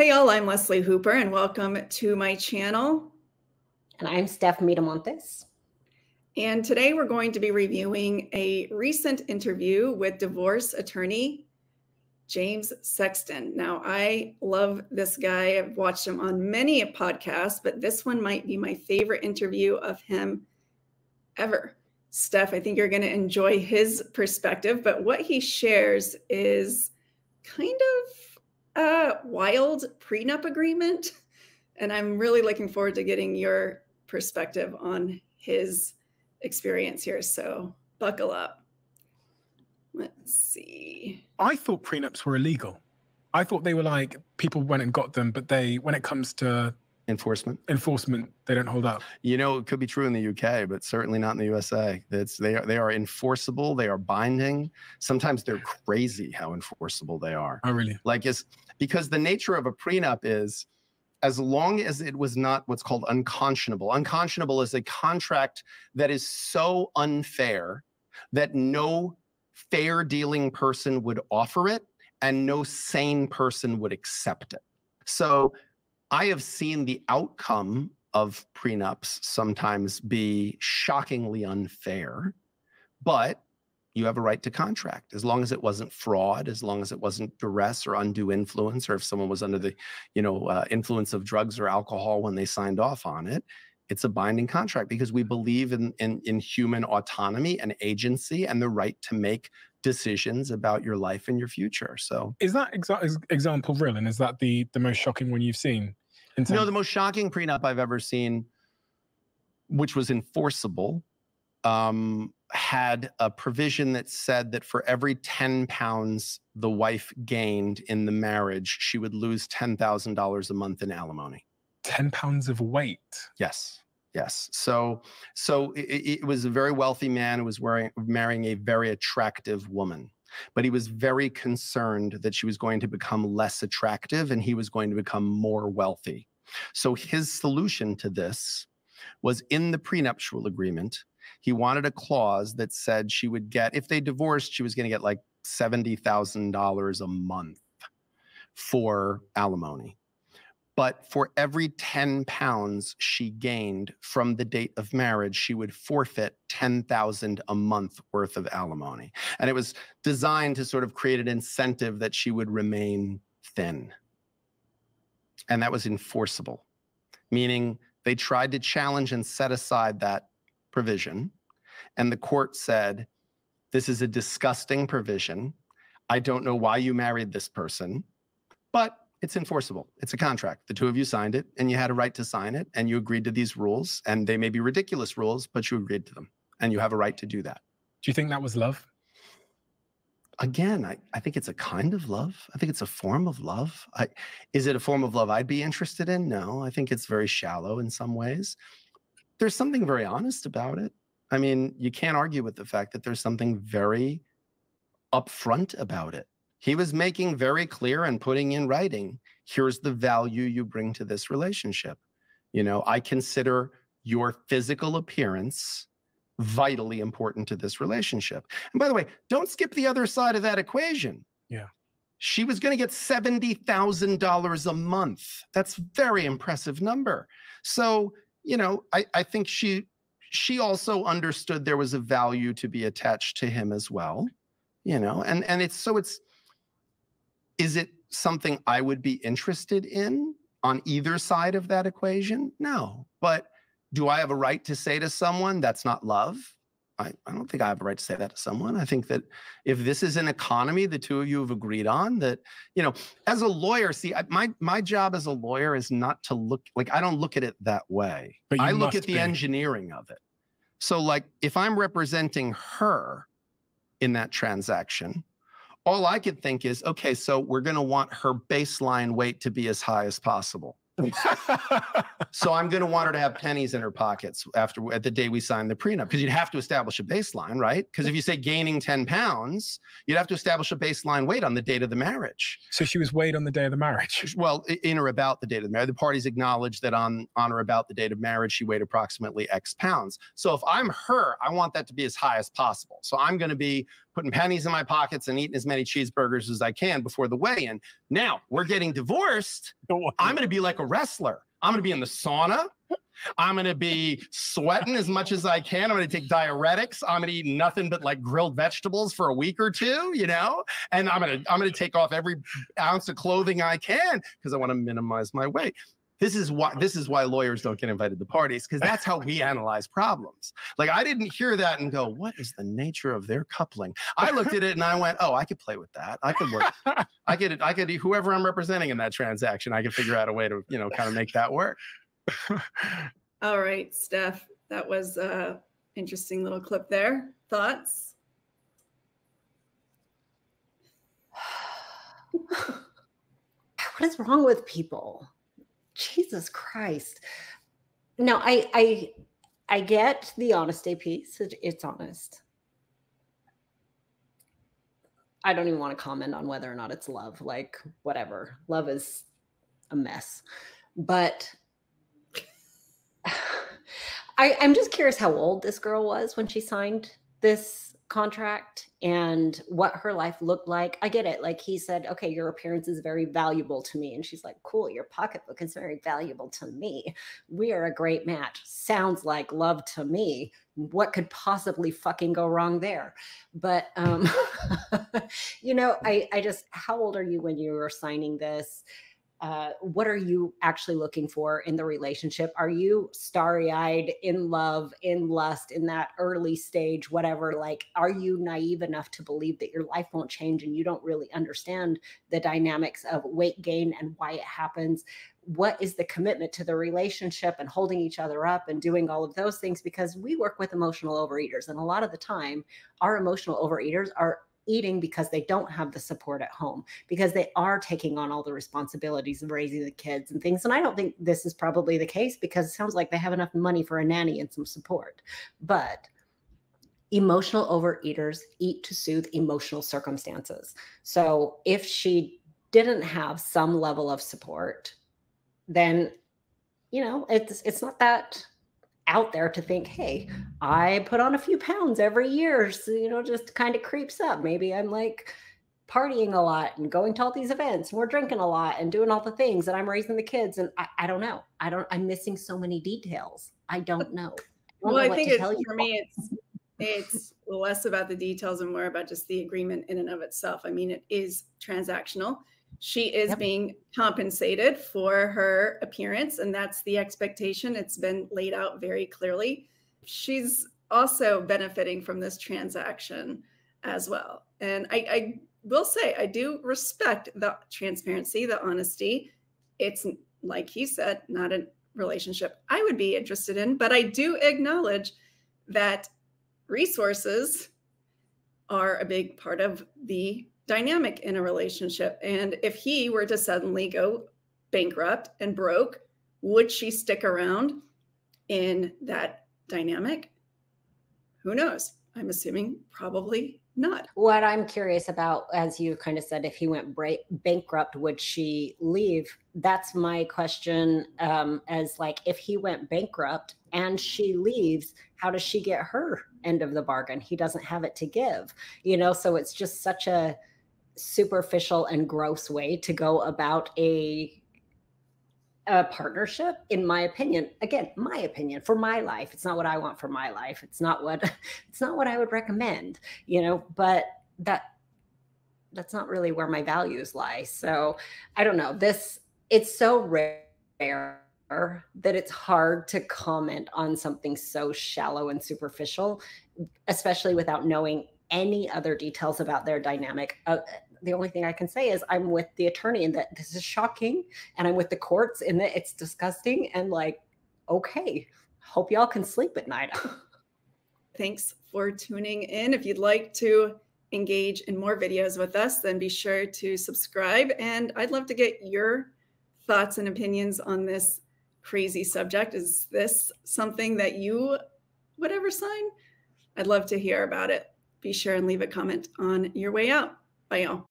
Hey all, I'm Leslie Hooper and welcome to my channel. And I'm Steph Miramontes. And today we're going to be reviewing a recent interview with divorce attorney James Sexton. Now, I love this guy. I've watched him on many podcasts, but this one might be my favorite interview of him ever. Steph, I think you're going to enjoy his perspective, but what he shares is kind of a wild prenup agreement. And I'm really looking forward to getting your perspective on his experience here. So buckle up. Let's see. I thought prenups were illegal. I thought they were like people went and got them, but when it comes to enforcement, they don't hold up. You know, it could be true in the UK, but certainly not in the USA. They are enforceable. They are binding. Sometimes they're crazy how enforceable they are. Oh, really? Because the nature of a prenup is, as long as it was not what's called unconscionable. Unconscionable is a contract that is so unfair that no fair dealing person would offer it and no sane person would accept it. So I have seen the outcome of prenups sometimes be shockingly unfair, but you have a right to contract as long as it wasn't fraud, as long as it wasn't duress or undue influence, or if someone was under the influence of drugs or alcohol when they signed off on it. It's a binding contract because we believe in human autonomy and agency and the right to make decisions about your life and your future. So is that example real? And is that the most shocking one you've seen? No, the most shocking prenup I've ever seen, which was enforceable, had a provision that said that for every 10 pounds the wife gained in the marriage, she would lose $10,000 a month in alimony. 10 pounds of weight. Yes. Yes. So it was a very wealthy man who was marrying a very attractive woman, but he was very concerned that she was going to become less attractive and he was going to become more wealthy. So his solution to this was in the prenuptial agreement. He wanted a clause that said she would get, if they divorced, she was going to get like $70,000 a month for alimony. But for every 10 pounds she gained from the date of marriage, she would forfeit $10,000 a month worth of alimony. And it was designed to sort of create an incentive that she would remain thin. And that was enforceable, meaning they tried to challenge and set aside that provision. And the court said, this is a disgusting provision. I don't know why you married this person, but it's enforceable. It's a contract. The two of you signed it and you had a right to sign it and you agreed to these rules, and they may be ridiculous rules, but you agreed to them and you have a right to do that. Do you think that was love? Again, I think it's a kind of love. I think it's a form of love. Is it a form of love I'd be interested in? No, I think it's very shallow in some ways. There's something very honest about it. I mean, you can't argue with the fact that there's something very upfront about it. He was making very clear and putting in writing, here's the value you bring to this relationship. You know, I consider your physical appearance vitally important to this relationship. And by the way, don't skip the other side of that equation. Yeah. She was going to get $70,000 a month. That's a very impressive number. So, you know, I think she also understood there was a value to be attached to him as well, you know, and is it something I would be interested in on either side of that equation? No. But do I have a right to say to someone that's not love? I don't think I have a right to say that to someone. I think that if this is an economy the two of you have agreed on, that, you know, as a lawyer, see, my job as a lawyer is not to look, like, I don't look at it that way. I look at the engineering of it. So like, if I'm representing her in that transaction, all I could think is, okay, so we're going to want her baseline weight to be as high as possible. So I'm going to want her to have pennies in her pockets at the day we sign the prenup, because you'd have to establish a baseline, right? Because if you say gaining 10 pounds, you'd have to establish a baseline weight on the date of the marriage. So she was weighed on the day of the marriage? Well, in or about the date of the marriage. The parties acknowledged that on or about the date of marriage, she weighed approximately X pounds. So if I'm her, I want that to be as high as possible. So I'm going to be putting pennies in my pockets and eating as many cheeseburgers as I can before the weigh-in. Now we're getting divorced. I'm going to be like a wrestler. I'm going to be in the sauna. I'm going to be sweating as much as I can. I'm going to take diuretics. I'm going to eat nothing but like grilled vegetables for a week or two, you know, and I'm going to take off every ounce of clothing I can because I want to minimize my weight. This is why lawyers don't get invited to parties, because that's how we analyze problems. Like, I didn't hear that and go, what is the nature of their coupling? I looked at it and I went, oh, I could play with that. I could work. I could whoever I'm representing in that transaction, I could figure out a way to, you know, kind of make that work. All right, Steph, that was an interesting little clip there. Thoughts? What is wrong with people? Jesus Christ. No, I get the honesty piece. It's honest. I don't even want to comment on whether or not it's love. Like, whatever. Love is a mess. But I'm just curious how old this girl was when she signed this contract and what her life looked like. I get it. Like, he said, okay, your appearance is very valuable to me. And she's like, cool, your pocketbook is very valuable to me. We are a great match. Sounds like love to me. What could possibly fucking go wrong there? But, you know, I just, how old are you when you were signing this? What are you actually looking for in the relationship? Are you starry-eyed, in love, in lust, in that early stage, whatever? Like, are you naive enough to believe that your life won't change and you don't really understand the dynamics of weight gain and why it happens? What is the commitment to the relationship and holding each other up and doing all of those things? Because we work with emotional overeaters, and a lot of the time, our emotional overeaters are eating because they don't have the support at home, because they are taking on all the responsibilities of raising the kids and things. And I don't think this is probably the case, because it sounds like they have enough money for a nanny and some support. But emotional overeaters eat to soothe emotional circumstances. So if she didn't have some level of support, then, you know, it's not that out there to think, hey, I put on a few pounds every year. So, you know, just kind of creeps up. Maybe I'm like partying a lot and going to all these events and we're drinking a lot and doing all the things and I'm raising the kids. And I don't know. I'm missing so many details. I don't know. Well, I think for me, it's less about the details and more about just the agreement in and of itself. I mean, it is transactional. She is being compensated for her appearance, and that's the expectation. It's been laid out very clearly. She's also benefiting from this transaction as well. And I will say, I do respect the transparency, the honesty. It's, like he said, not a relationship I would be interested in, but I do acknowledge that resources are a big part of the dynamic in a relationship. And if he were to suddenly go bankrupt and broke, would she stick around in that dynamic? Who knows? I'm assuming probably not. What I'm curious about, as you kind of said, if he went bankrupt, would she leave? That's my question. As like, if he went bankrupt and she leaves, how does she get her end of the bargain? He doesn't have it to give, you know? So it's just such a superficial and gross way to go about a partnership, in my opinion. Again, my opinion for my life. It's not what I want for my life. It's not what I would recommend, you know, but that's not really where my values lie. So I don't know. It's so rare that it's hard to comment on something so shallow and superficial, especially without knowing any other details about their dynamic. The only thing I can say is I'm with the attorney and that this is shocking, and I'm with the courts and that it's disgusting, and like, okay, hope y'all can sleep at night. Thanks for tuning in. If you'd like to engage in more videos with us, then be sure to subscribe. And I'd love to get your thoughts and opinions on this crazy subject. Is this something that you would ever sign? I'd love to hear about it. Be sure and leave a comment on your way out. Bye, y'all.